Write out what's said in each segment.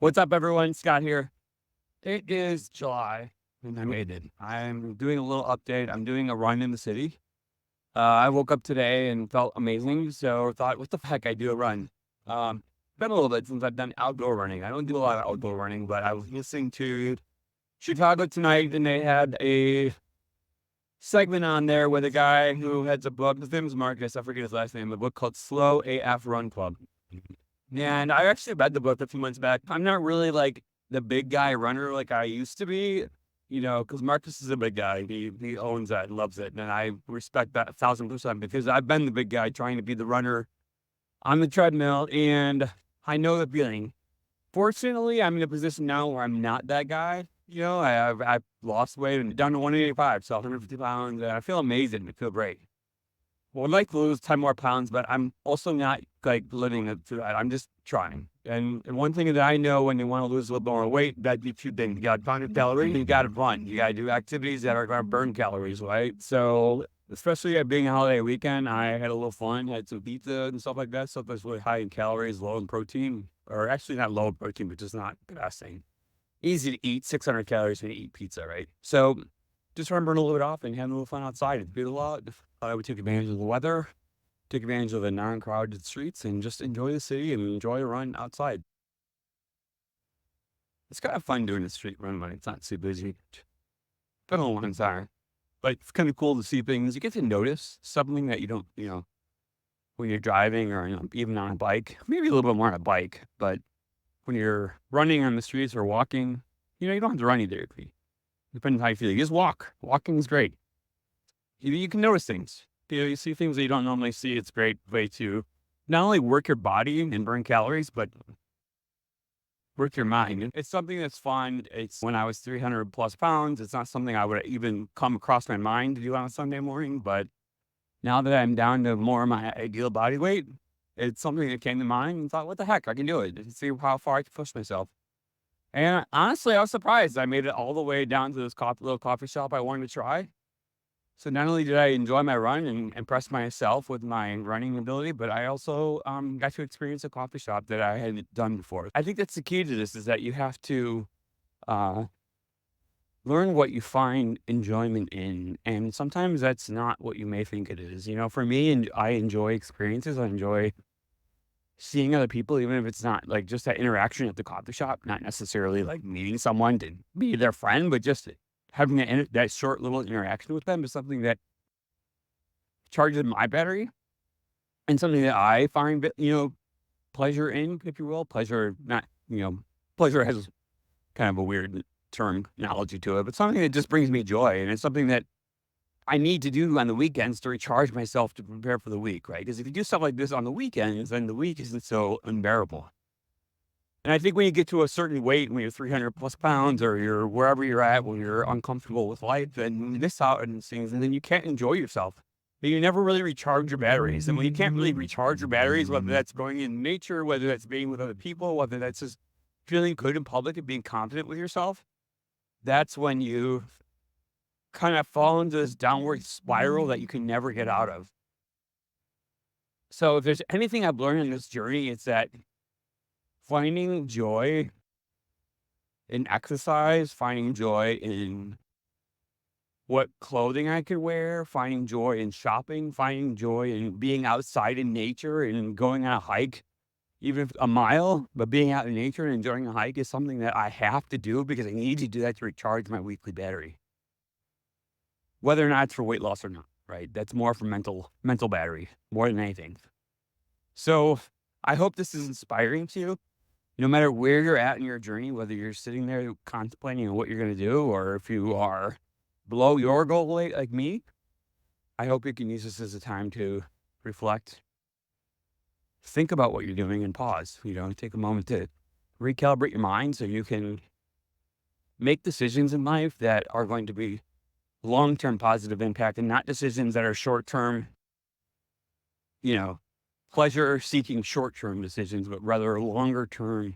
What's up, everyone? Scott here. It is July, and I made it. I'm doing a little update. I'm doing a run in the city. I woke up today and felt amazing, so thought, what the heck, I do a run. Been a little bit since I've done outdoor running. I don't do a lot of outdoor running, but I was listening to Chicago Tonight, and they had a segment on there with a guy who has a book. His name is Marcus. I forget his last name. A book called Slow AF Run Club. And I actually read the book a few months back. I'm not really like the big guy runner like I used to be, because Marcus is a big guy. He owns that and loves it. And I respect that 1,000% because I've been the big guy trying to be the runner on the treadmill. And I know the feeling. Fortunately, I'm in a position now where I'm not that guy. I've lost weight and down to 185, so 150 pounds. And I feel amazing. I feel great. Well, I'd like to lose 10 more pounds, but I'm also not like living up to that. I'm just trying. And one thing that I know when you want to lose a little more weight, that'd be two things. You got to burn your calories, you got to run. You got to do activities that are going to burn calories, right? So, especially at being a holiday weekend, I had a little fun, had some pizza and stuff like that. Stuff that's really high in calories, low in protein, or actually not low in protein, but just not the best thing. Easy to eat, 600 calories when you eat pizza, right? So, just trying to burn a little bit off and have a little fun outside. It's beautiful out. We took advantage of the weather, took advantage of the non-crowded streets, and just enjoy the city and enjoy a run outside. It's kind of fun doing a street run when it's not too busy. Been a long time, but it's kind of cool to see things. You get to notice something that you don't, when you're driving or even on a bike. Maybe a little bit more on a bike, but when you're running on the streets or walking, you don't have to run either. Depending on how you feel, you just walk. Walking is great. You can notice things. You see things that you don't normally see. It's a great way to not only work your body and burn calories, but work your mind. It's something that's fun. It's when I was 300 plus pounds. It's not something I would even come across my mind to do on a Sunday morning. But now that I'm down to more of my ideal body weight, it's something that came to mind and thought, what the heck, I can do it. And see how far I can push myself. And honestly, I was surprised. I made it all the way down to this little coffee shop I wanted to try. So not only did I enjoy my run and impress myself with my running ability, but I also got to experience a coffee shop that I hadn't done before. I think that's the key to this is that you have to uh, learn what you find enjoyment in. And sometimes that's not what you may think it is. For me, and I enjoy experiences. I enjoy seeing other people, even if it's not like just that interaction at the coffee shop, not necessarily like meeting someone to be their friend, but just having that short little interaction with them is something that charges my battery and something that I find, pleasure in, if you will. Pleasure, not, pleasure has kind of a weird term analogy to it, but something that just brings me joy. And it's something that I need to do on the weekends to recharge myself to prepare for the week, right? Because if you do stuff like this on the weekends, then the week isn't so unbearable. And I think when you get to a certain weight, when you're 300 plus pounds or you're wherever you're at, when you're uncomfortable with life, then you miss out on things and then you can't enjoy yourself. But you never really recharge your batteries. And when you can't really recharge your batteries, whether that's going in nature, whether that's being with other people, whether that's just feeling good in public and being confident with yourself, that's when you kind of fall into this downward spiral that you can never get out of. So if there's anything I've learned in this journey, it's that finding joy in exercise, finding joy in what clothing I could wear, finding joy in shopping, finding joy in being outside in nature and going on a hike, even if a mile, but being out in nature and enjoying a hike is something that I have to do because I need to do that to recharge my weekly battery. Whether or not it's for weight loss or not, right? That's more for mental battery, more than anything. So I hope this is inspiring to you. No matter where you're at in your journey, whether you're sitting there contemplating what you're going to do, or if you are below your goal weight like me, I hope you can use this as a time to reflect, think about what you're doing and pause, take a moment to recalibrate your mind so you can make decisions in life that are going to be long-term positive impact and not decisions that are short-term, pleasure-seeking short-term decisions, but rather longer-term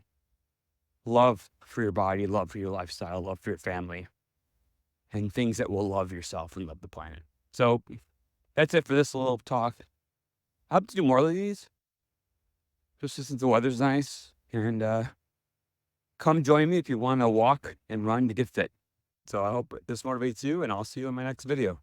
love for your body, love for your lifestyle, love for your family, and things that will love yourself and love the planet. So that's it for this little talk. I hope to do more of these, just since the weather's nice and come join me if you want to walk and run to get fit. So I hope this motivates you, and I'll see you in my next video.